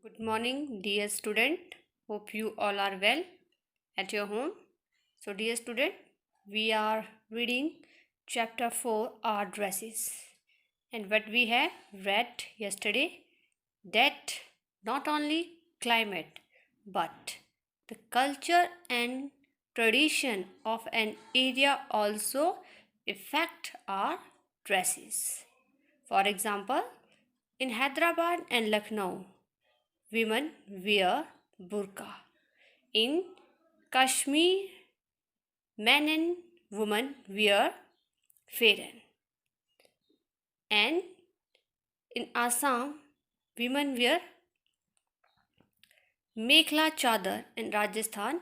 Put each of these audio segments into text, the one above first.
Good morning, dear student. Hope you all are well at your home. So, dear student, we are reading chapter 4, Our Dresses. And what we have read yesterday, that not only climate but the culture and tradition of an area also affect our dresses. For example, in Hyderabad and Lucknow, women wear burqa. In Kashmir, men and women wear fairan. And in Assam, women wear mekhla chadar. In Rajasthan,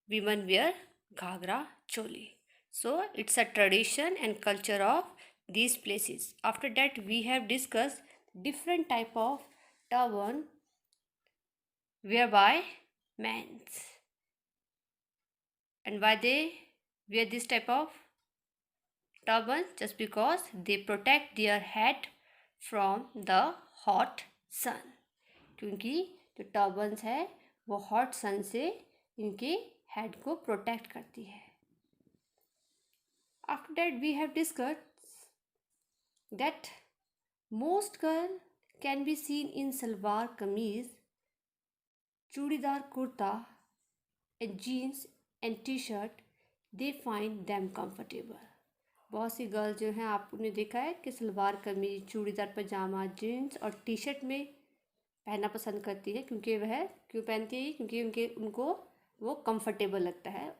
women wear ghagra choli. So it's a tradition and culture of these places. After that, we have discussed different type of turban whereby men. And why they wear this type of turban? Just because they protect their head from the hot sun. क्योंकि जो turbans है वो hot सन से इनके head को protect करती है. After that we have discussed that most girl can be seen in salwar kameez, churidar kurta and jeans and t-shirt. They find them comfortable. बहुत सी गर्ल जो हैं आपने देखा है कि सलवार कमीज, चूड़ीदार पजामा, जीन्स और टी शर्ट में पहनना पसंद करती है. क्योंकि वह क्यों पहनती है? क्योंकि उनको वो कंफर्टेबल लगता है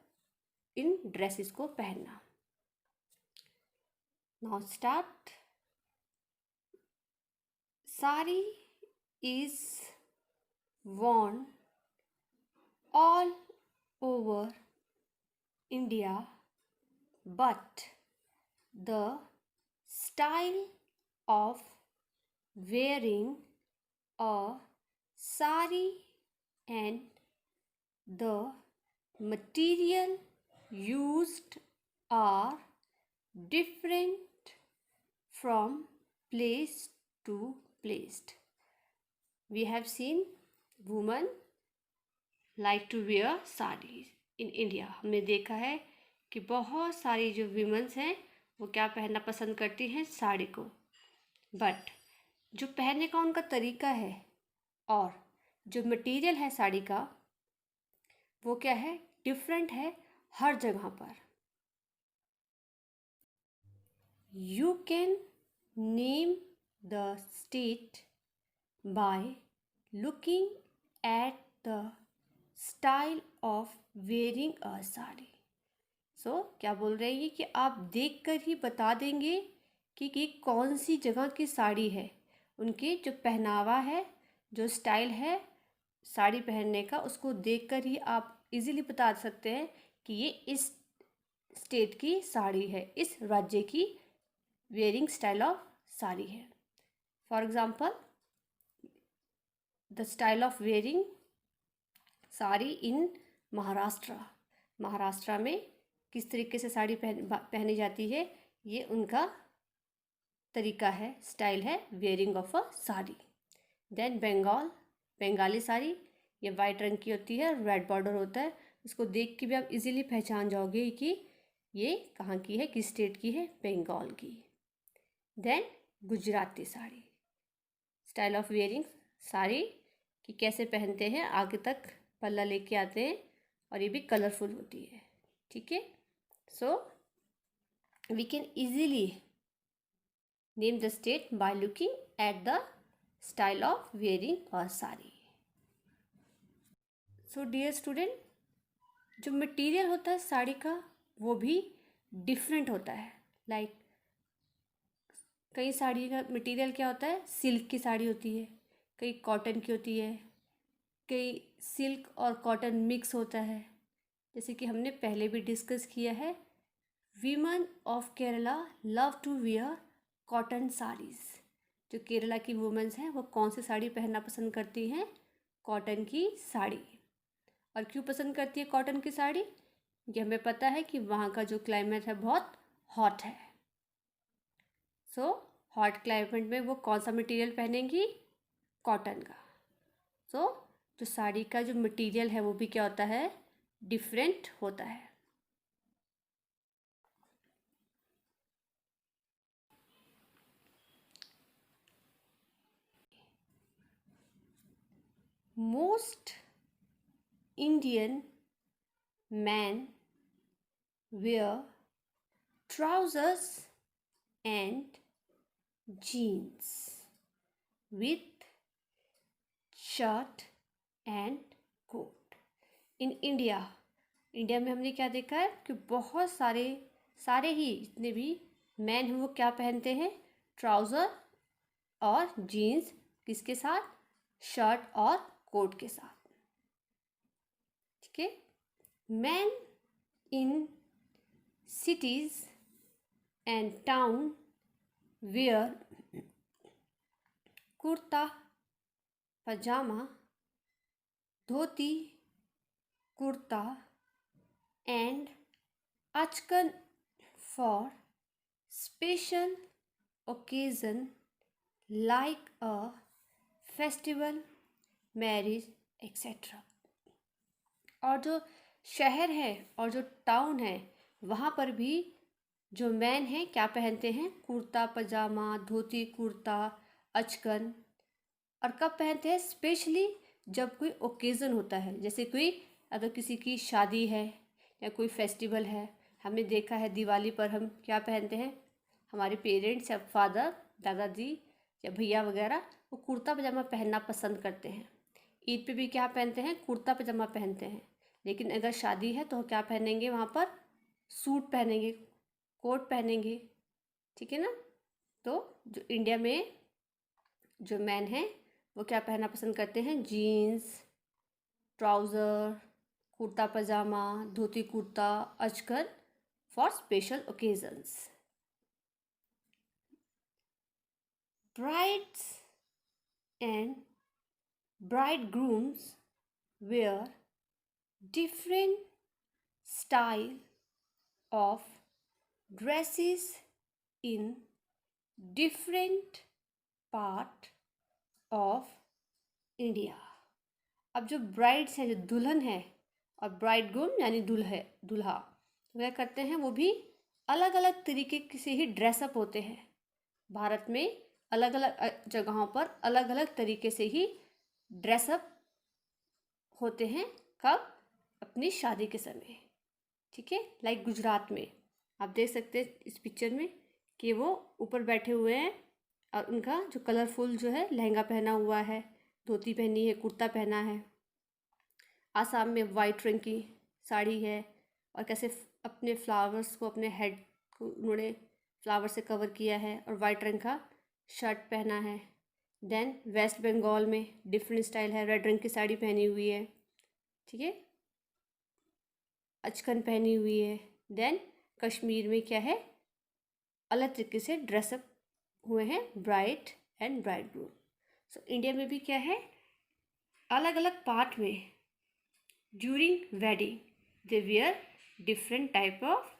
इन ड्रेसेस को पहनना. Now start. Sari is worn all over India, but the style of wearing a sari and the material used are different from place to place. We have seen women like to wear sarees in India. हमने देखा है कि बहुत सारी जो women's हैं वो क्या पहनना पसंद करती हैं? साड़ी को. बट जो पहनने का उनका तरीका है और जो मटेरियल है साड़ी का वो क्या है? डिफरेंट है हर जगह पर. You can name the state by looking at the style of wearing a sari. So क्या बोल रहे हैं कि आप देखकर ही बता देंगे कि कौन सी जगह की साड़ी है. उनके जो पहनावा है, जो स्टाइल है साड़ी पहनने का, उसको देखकर ही आप इजीली बता सकते हैं कि ये इस स्टेट की साड़ी है, इस राज्य की वेयरिंग स्टाइल ऑफ साड़ी है. For example, the style of wearing sari in Maharashtra. Maharashtra में किस तरीके से साड़ी पहनी जाती है, ये उनका तरीका है, स्टाइल है wearing of a sari. Then Bengal, Bengali sari, ये वाइट रंग की होती है, रेड बॉर्डर होता है. इसको देख के भी आप इजीली पहचान जाओगे कि ये कहाँ की है, किस स्टेट की है? बंगाल की. Then Gujarati sari, style of wearing sari कि कैसे पहनते हैं, आगे तक पल्ला लेके आते हैं और ये भी कलरफुल होती है. ठीक है. So we can easily name the state by looking at the style of wearing a sari. So dear student, जो मटेरियल होता है साड़ी का वो भी डिफरेंट होता है. लाइक कई साड़ी का मटेरियल क्या होता है? सिल्क की साड़ी होती है, कई कॉटन की होती है, कई सिल्क और कॉटन मिक्स होता है. जैसे कि हमने पहले भी डिस्कस किया है, women of Kerala love to wear cotton saris. जो केरला की वुमेंस हैं वो कौन सी साड़ी पहनना पसंद करती हैं? कॉटन की साड़ी. और क्यों पसंद करती है कॉटन की साड़ी? क्योंकि हमें पता है कि वहाँ का जो क्लाइमेट है बहुत हॉट है. सो हॉट क्लाइमेट में वो कौन सा मटेरियल पहनेंगी? कॉटन का. सो जो साड़ी का जो मटेरियल है वो भी क्या होता है, डिफरेंट होता है। Most Indian man wear trousers and jeans with shirt and coat in India। India में हमने क्या देखा है कि बहुत सारे ही जितने भी मैन हैं वो क्या पहनते हैं, ट्राउज़र और जीन्स, किसके साथ, शर्ट और कोट के साथ। ठीक है। Man in cities and town wear kurta pajama, dhoti kurta and achkan for special occasion like a festival, marriage, etc। और जो शहर है और जो टाउन है वहाँ पर भी जो मैन हैं क्या पहनते हैं, कुर्ता पजामा, धोती कुर्ता, अचकन। और कब पहनते हैं, स्पेशली जब कोई ओकेज़न होता है, जैसे कोई अगर किसी की शादी है या कोई फेस्टिवल है। हमने देखा है दिवाली पर हम क्या पहनते हैं, हमारे पेरेंट्स या फादर, दादाजी या भैया वगैरह वो कुर्ता पजामा पहनना पसंद करते हैं। ईद पे भी क्या पहनते हैं, कुर्ता पजामा पहनते हैं। लेकिन अगर शादी है तो क्या पहनेंगे, वहाँ पर सूट पहनेंगे, कोट पहनेंगे। ठीक है ना। तो जो इंडिया में जो मैन हैं वो क्या पहनना पसंद करते हैं, jeans, trouser, kurta pyjama, dhoti kurta, achkan for special occasions. Brides and bridegrooms wear different style of dresses in different part of India। अब जो ब्राइड्स हैं, जो दुल्हन है, और ब्राइडग्रूम यानी दूल्हा वह करते हैं, वो भी अलग अलग तरीके से ही ड्रेसअप होते हैं। भारत में अलग अलग जगहों पर अलग अलग तरीके से ही ड्रेसअप होते हैं। कब, अपनी शादी के समय। ठीक है। लाइक गुजरात में आप देख सकते हैं इस पिक्चर में कि वो ऊपर बैठे हुए हैं और उनका जो कलरफुल जो है लहंगा पहना हुआ है, धोती पहनी है, कुर्ता पहना है। आसाम में वाइट रंग की साड़ी है और कैसे अपने फ्लावर्स को, अपने हेड को उन्होंने फ्लावर से कवर किया है और वाइट रंग का शर्ट पहना है। देन वेस्ट बंगाल में डिफरेंट स्टाइल है, रेड रंग की साड़ी पहनी हुई है। ठीक है, अचकन पहनी हुई है। देन कश्मीर में क्या है, अलग तरीके से ड्रेसअप हुए हैं bride and bridegroom. So India में भी क्या है, अलग अलग पार्ट में during wedding they wear different type of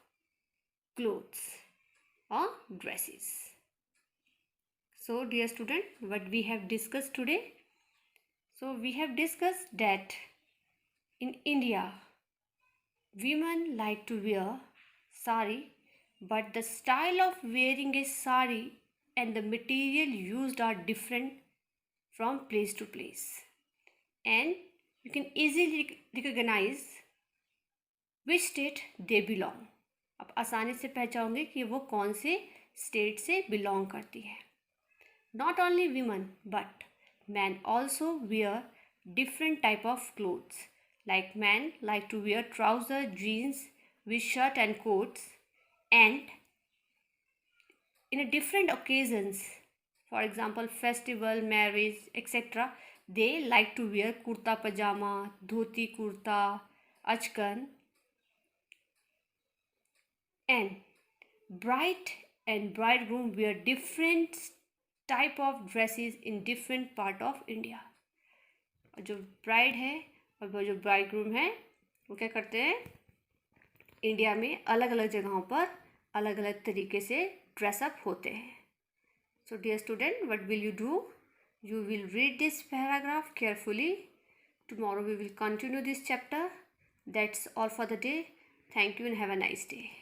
clothes और dresses. So dear student, what we have discussed today? So we have discussed that in India, women like to wear sari, but the style of wearing a sari and the material used are different from place to place. And you can easily recognize which state they belong. आप आसानी से पहचानोगे कि वो कौन से state से belong करती है। Not only women but men also wear different type of clothes. Like men like to wear trouser, jeans with shirt and coats, and in a different occasions, for example festival, marriage, etc., they like to wear kurta pajama, dhoti kurta, achkan, and bride and bridegroom wear different type of dresses in different part of India. और जो bride है और वो जो bridegroom है वो क्या करते हैं, इंडिया में अलग अलग जगहों पर अलग अलग तरीके से ड्रेसअप होते हैं। So dear student, what will you do? You will read this paragraph carefully. Tomorrow we will continue this chapter. That's all for the day. Thank you and have a nice day.